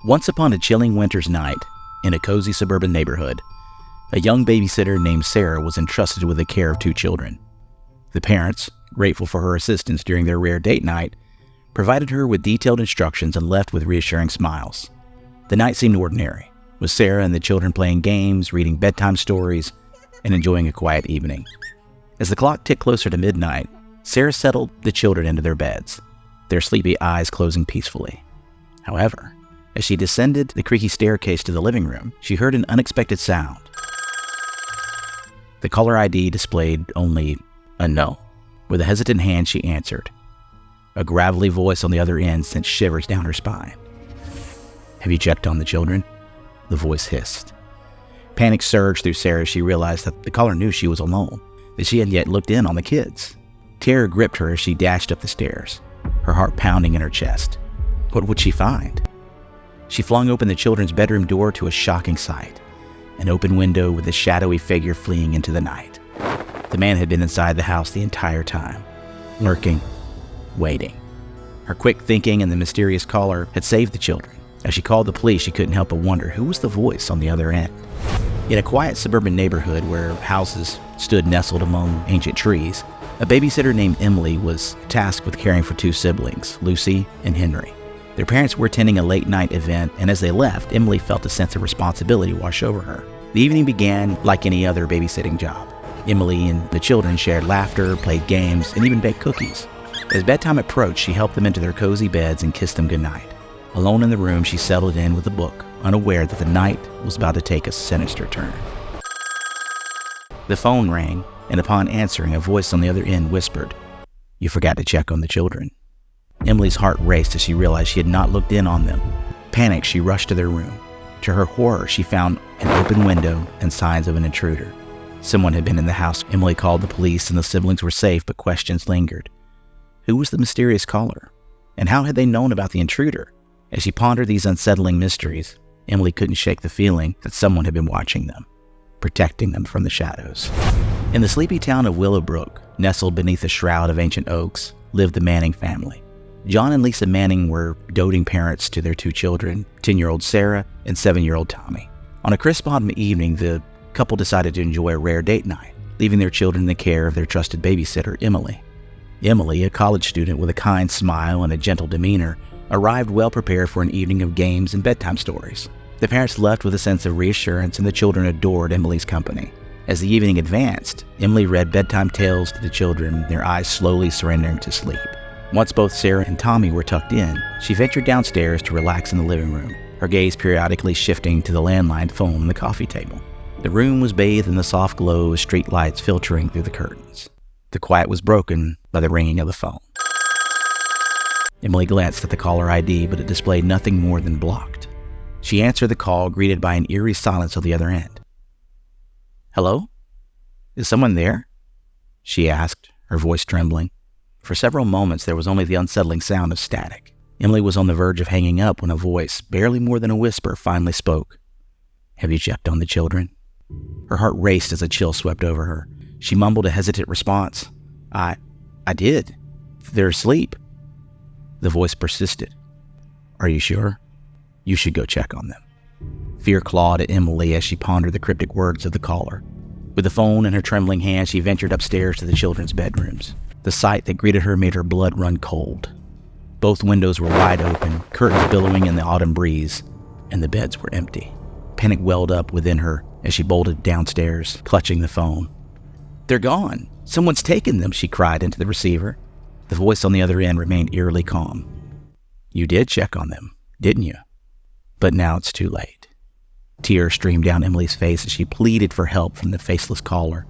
Once upon a chilling winter's night, in a cozy suburban neighborhood, a young babysitter named Sarah was entrusted with the care of 2 children. The parents, grateful for her assistance during their rare date night, provided her with detailed instructions and left with reassuring smiles. The night seemed ordinary, with Sarah and the children playing games, reading bedtime stories, and enjoying a quiet evening. As the clock ticked closer to midnight, Sarah settled the children into their beds, their sleepy eyes closing peacefully. However, as she descended the creaky staircase to the living room, she heard an unexpected sound. The caller ID displayed only unknown. With a hesitant hand, she answered. A gravelly voice on the other end sent shivers down her spine. "Have you checked on the children?" the voice hissed. Panic surged through Sarah as she realized that the caller knew she was alone, that she hadn't yet looked in on the kids. Terror gripped her as she dashed up the stairs, her heart pounding in her chest. What would she find? She flung open the children's bedroom door to a shocking sight, an open window with a shadowy figure fleeing into the night. The man had been inside the house the entire time, lurking, waiting. Her quick thinking and the mysterious caller had saved the children. As she called the police, she couldn't help but wonder who was the voice on the other end. In a quiet suburban neighborhood where houses stood nestled among ancient trees, a babysitter named Emily was tasked with caring for 2 siblings, Lucy and Henry. Their parents were attending a late-night event, and as they left, Emily felt a sense of responsibility wash over her. The evening began like any other babysitting job. Emily and the children shared laughter, played games, and even baked cookies. As bedtime approached, she helped them into their cozy beds and kissed them goodnight. Alone in the room, she settled in with a book, unaware that the night was about to take a sinister turn. The phone rang, and upon answering, a voice on the other end whispered, "You forgot to check on the children." Emily's heart raced as she realized she had not looked in on them. Panicked, she rushed to their room. To her horror, she found an open window and signs of an intruder. Someone had been in the house. Emily called the police and the siblings were safe, but questions lingered. Who was the mysterious caller? And how had they known about the intruder? As she pondered these unsettling mysteries, Emily couldn't shake the feeling that someone had been watching them, protecting them from the shadows. In the sleepy town of Willowbrook, nestled beneath a shroud of ancient oaks, lived the Manning family. John and Lisa Manning were doting parents to their 2 children, 10-year-old Sarah and 7-year-old Tommy. On a crisp autumn evening, the couple decided to enjoy a rare date night, leaving their children in the care of their trusted babysitter, Emily. Emily, a college student with a kind smile and a gentle demeanor, arrived well prepared for an evening of games and bedtime stories. The parents left with a sense of reassurance, and the children adored Emily's company. As the evening advanced, Emily read bedtime tales to the children, their eyes slowly surrendering to sleep. Once both Sarah and Tommy were tucked in, she ventured downstairs to relax in the living room, her gaze periodically shifting to the landline phone on the coffee table. The room was bathed in the soft glow of street lights filtering through the curtains. The quiet was broken by the ringing of the phone. Emily glanced at the caller ID, but it displayed nothing more than blocked. She answered the call, greeted by an eerie silence on the other end. "Hello? Is someone there?" she asked, her voice trembling. For several moments, there was only the unsettling sound of static. Emily was on the verge of hanging up when a voice, barely more than a whisper, finally spoke. "Have you checked on the children?" Her heart raced as a chill swept over her. She mumbled a hesitant response. I did. They're asleep." The voice persisted. "Are you sure? You should go check on them." Fear clawed at Emily as she pondered the cryptic words of the caller. With the phone in her trembling hand, she ventured upstairs to the children's bedrooms. The sight that greeted her made her blood run cold. Both windows were wide open, curtains billowing in the autumn breeze, and the beds were empty. Panic welled up within her as she bolted downstairs, clutching the phone. "They're gone! Someone's taken them!" she cried into the receiver. The voice on the other end remained eerily calm. "You did check on them, didn't you? But now it's too late." Tears streamed down Emily's face as she pleaded for help from the faceless caller.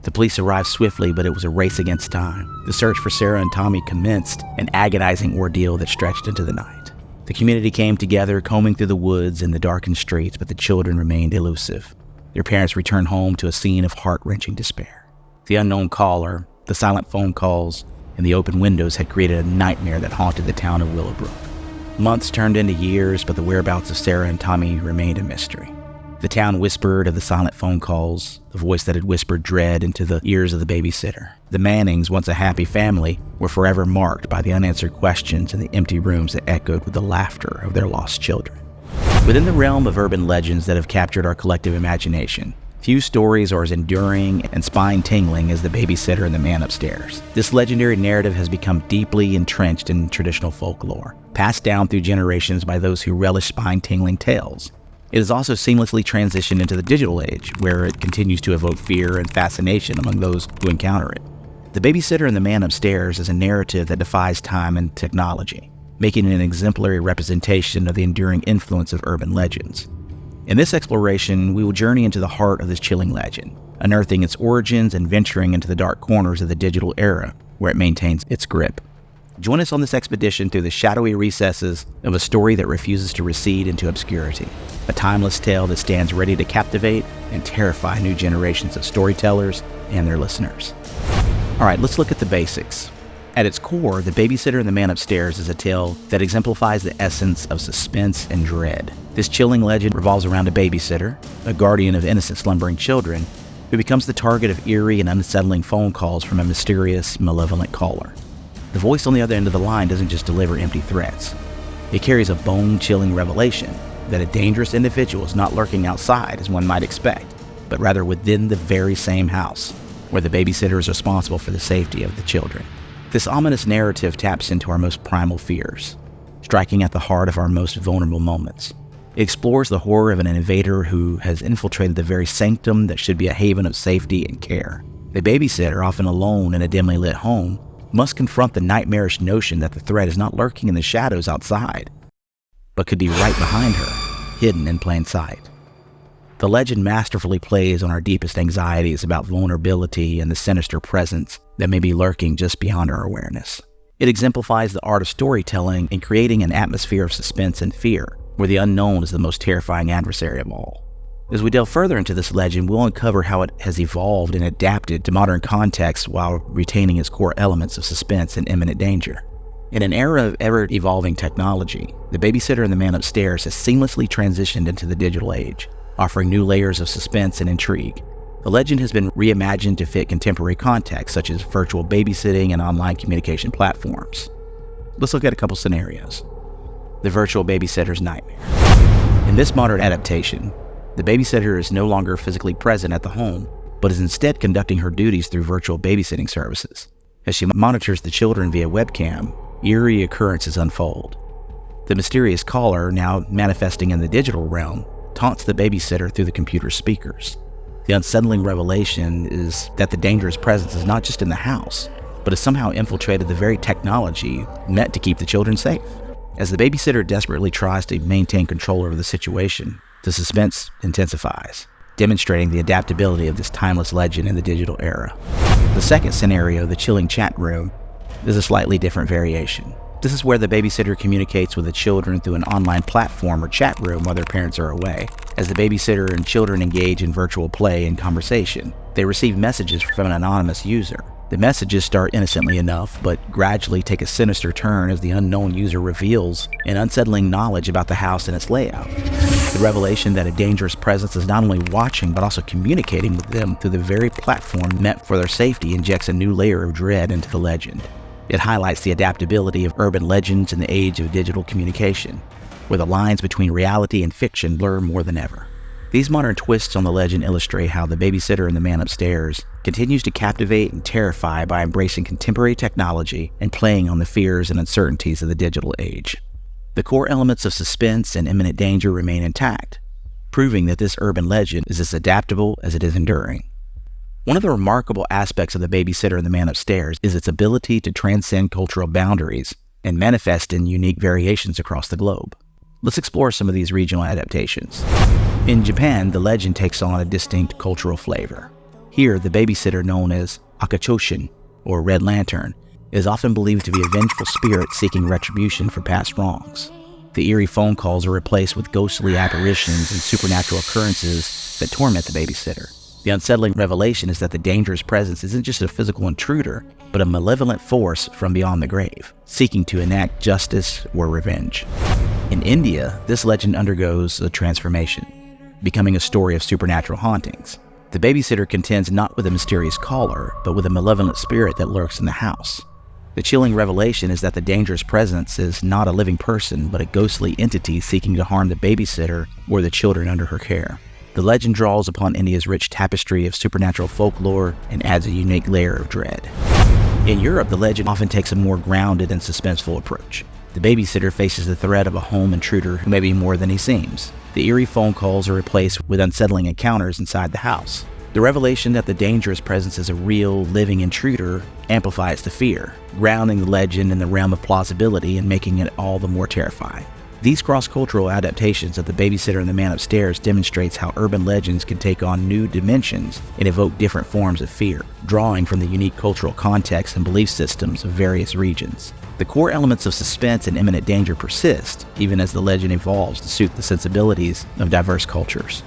The police arrived swiftly, but it was a race against time. The search for Sarah and Tommy commenced, an agonizing ordeal that stretched into the night. The community came together, combing through the woods and the darkened streets, but the children remained elusive. Their parents returned home to a scene of heart-wrenching despair. The unknown caller, the silent phone calls, and the open windows had created a nightmare that haunted the town of Willowbrook. Months turned into years, but the whereabouts of Sarah and Tommy remained a mystery. The town whispered of the silent phone calls, the voice that had whispered dread into the ears of the babysitter. The Mannings, once a happy family, were forever marked by the unanswered questions and the empty rooms that echoed with the laughter of their lost children. Within the realm of urban legends that have captured our collective imagination, few stories are as enduring and spine-tingling as the babysitter and the man upstairs. This legendary narrative has become deeply entrenched in traditional folklore, passed down through generations by those who relish spine-tingling tales. It has also seamlessly transitioned into the digital age, where it continues to evoke fear and fascination among those who encounter it. The Babysitter and the Man Upstairs is a narrative that defies time and technology, making it an exemplary representation of the enduring influence of urban legends. In this exploration, we will journey into the heart of this chilling legend, unearthing its origins and venturing into the dark corners of the digital era, where it maintains its grip. Join us on this expedition through the shadowy recesses of a story that refuses to recede into obscurity, a timeless tale that stands ready to captivate and terrify new generations of storytellers and their listeners. All right, let's look at the basics. At its core, The Babysitter and the Man Upstairs is a tale that exemplifies the essence of suspense and dread. This chilling legend revolves around a babysitter, a guardian of innocent slumbering children, who becomes the target of eerie and unsettling phone calls from a mysterious, malevolent caller. The voice on the other end of the line doesn't just deliver empty threats. It carries a bone-chilling revelation that a dangerous individual is not lurking outside as one might expect, but rather within the very same house, where the babysitter is responsible for the safety of the children. This ominous narrative taps into our most primal fears, striking at the heart of our most vulnerable moments. It explores the horror of an invader who has infiltrated the very sanctum that should be a haven of safety and care. The babysitter, often alone in a dimly lit home, must confront the nightmarish notion that the threat is not lurking in the shadows outside, but could be right behind her, hidden in plain sight. The legend masterfully plays on our deepest anxieties about vulnerability and the sinister presence that may be lurking just beyond our awareness. It exemplifies the art of storytelling in creating an atmosphere of suspense and fear, where the unknown is the most terrifying adversary of all. As we delve further into this legend, we'll uncover how it has evolved and adapted to modern contexts while retaining its core elements of suspense and imminent danger. In an era of ever-evolving technology, The Babysitter and the Man Upstairs has seamlessly transitioned into the digital age, offering new layers of suspense and intrigue. The legend has been reimagined to fit contemporary contexts such as virtual babysitting and online communication platforms. Let's look at a couple scenarios. The virtual babysitter's nightmare. In this modern adaptation, the babysitter is no longer physically present at the home, but is instead conducting her duties through virtual babysitting services. As she monitors the children via webcam, eerie occurrences unfold. The mysterious caller, now manifesting in the digital realm, taunts the babysitter through the computer's speakers. The unsettling revelation is that the dangerous presence is not just in the house, but has somehow infiltrated the very technology meant to keep the children safe. As the babysitter desperately tries to maintain control over the situation, the suspense intensifies, demonstrating the adaptability of this timeless legend in the digital era. The second scenario, the chilling chat room, is a slightly different variation. This is where the babysitter communicates with the children through an online platform or chat room while their parents are away. As the babysitter and children engage in virtual play and conversation, they receive messages from an anonymous user. The messages start innocently enough, but gradually take a sinister turn as the unknown user reveals an unsettling knowledge about the house and its layout. The revelation that a dangerous presence is not only watching but also communicating with them through the very platform meant for their safety injects a new layer of dread into the legend. It highlights the adaptability of urban legends in the age of digital communication, where the lines between reality and fiction blur more than ever. These modern twists on the legend illustrate how The Babysitter and the Man Upstairs continues to captivate and terrify by embracing contemporary technology and playing on the fears and uncertainties of the digital age. The core elements of suspense and imminent danger remain intact, proving that this urban legend is as adaptable as it is enduring. One of the remarkable aspects of The Babysitter and the Man Upstairs is its ability to transcend cultural boundaries and manifest in unique variations across the globe. Let's explore some of these regional adaptations. In Japan, the legend takes on a distinct cultural flavor. Here, the babysitter known as Akachoshin, or Red Lantern, is often believed to be a vengeful spirit seeking retribution for past wrongs. The eerie phone calls are replaced with ghostly apparitions and supernatural occurrences that torment the babysitter. The unsettling revelation is that the dangerous presence isn't just a physical intruder, but a malevolent force from beyond the grave, seeking to enact justice or revenge. In India, this legend undergoes a transformation. becoming a story of supernatural hauntings. The babysitter contends not with a mysterious caller, but with a malevolent spirit that lurks in the house. The chilling revelation is that the dangerous presence is not a living person, but a ghostly entity seeking to harm the babysitter or the children under her care. The legend draws upon India's rich tapestry of supernatural folklore and adds a unique layer of dread. In Europe, the legend often takes a more grounded and suspenseful approach. The babysitter faces the threat of a home intruder who may be more than he seems. The eerie phone calls are replaced with unsettling encounters inside the house. The revelation that the dangerous presence is a real, living intruder amplifies the fear, grounding the legend in the realm of plausibility and making it all the more terrifying. These cross-cultural adaptations of The Babysitter and the Man Upstairs demonstrates how urban legends can take on new dimensions and evoke different forms of fear, drawing from the unique cultural context and belief systems of various regions. The core elements of suspense and imminent danger persist, even as the legend evolves to suit the sensibilities of diverse cultures.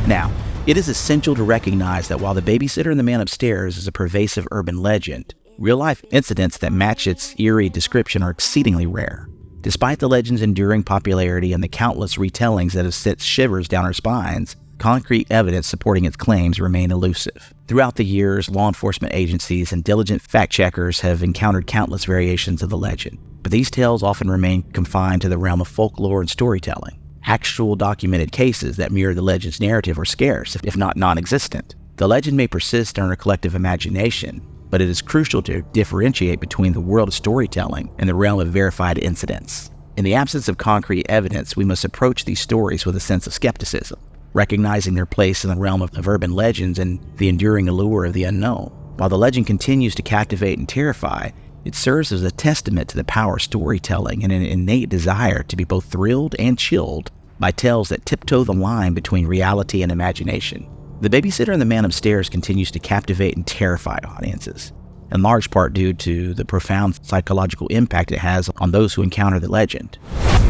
Now, it is essential to recognize that while The Babysitter and the Man Upstairs is a pervasive urban legend, real-life incidents that match its eerie description are exceedingly rare. Despite the legend's enduring popularity and the countless retellings that have sent shivers down our spines, concrete evidence supporting its claims remain elusive. Throughout the years, law enforcement agencies and diligent fact-checkers have encountered countless variations of the legend, but these tales often remain confined to the realm of folklore and storytelling. Actual documented cases that mirror the legend's narrative are scarce, if not non-existent. The legend may persist in our collective imagination, but it is crucial to differentiate between the world of storytelling and the realm of verified incidents. In the absence of concrete evidence, we must approach these stories with a sense of skepticism, recognizing their place in the realm of urban legends and the enduring allure of the unknown. While the legend continues to captivate and terrify, it serves as a testament to the power of storytelling and an innate desire to be both thrilled and chilled by tales that tiptoe the line between reality and imagination. The Babysitter and the Man Upstairs continues to captivate and terrify audiences, in large part due to the profound psychological impact it has on those who encounter the legend.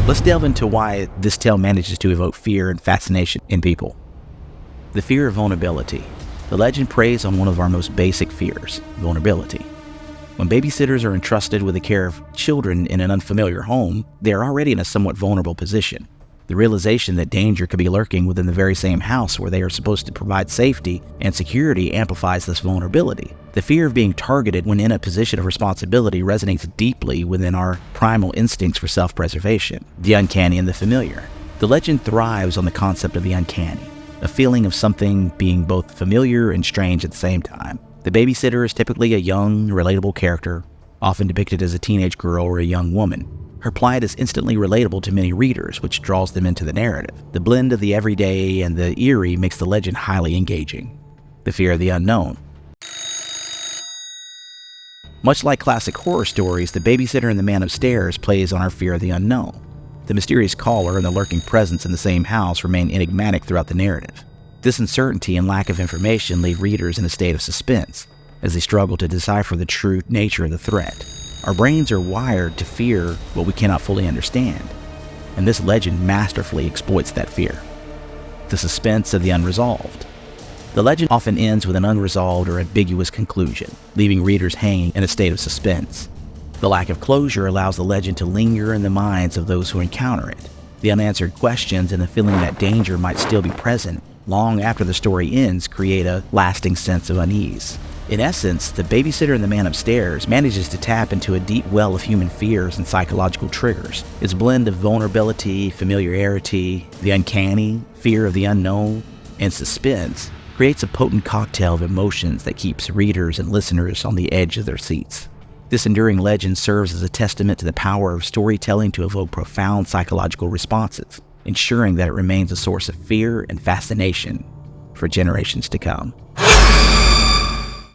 Let's delve into why this tale manages to evoke fear and fascination in people. The fear of vulnerability. The legend preys on one of our most basic fears, vulnerability. When babysitters are entrusted with the care of children in an unfamiliar home, they are already in a somewhat vulnerable position. The realization that danger could be lurking within the very same house where they are supposed to provide safety and security amplifies this vulnerability. The fear of being targeted when in a position of responsibility resonates deeply within our primal instincts for self-preservation, the uncanny and the familiar. The legend thrives on the concept of the uncanny, a feeling of something being both familiar and strange at the same time. The babysitter is typically a young, relatable character, often depicted as a teenage girl or a young woman. Her plight is instantly relatable to many readers, which draws them into the narrative. The blend of the everyday and the eerie makes the legend highly engaging. The fear of the unknown. Much like classic horror stories, The Babysitter and the Man Upstairs plays on our fear of the unknown. The mysterious caller and the lurking presence in the same house remain enigmatic throughout the narrative. This uncertainty and lack of information leave readers in a state of suspense, as they struggle to decipher the true nature of the threat. Our brains are wired to fear what we cannot fully understand, and this legend masterfully exploits that fear. The suspense of the unresolved. The legend often ends with an unresolved or ambiguous conclusion, leaving readers hanging in a state of suspense. The lack of closure allows the legend to linger in the minds of those who encounter it. The unanswered questions and the feeling that danger might still be present long after the story ends create a lasting sense of unease. In essence, The Babysitter and the Man Upstairs manages to tap into a deep well of human fears and psychological triggers. Its blend of vulnerability, familiarity, the uncanny, fear of the unknown, and suspense creates a potent cocktail of emotions that keeps readers and listeners on the edge of their seats. This enduring legend serves as a testament to the power of storytelling to evoke profound psychological responses, ensuring that it remains a source of fear and fascination for generations to come.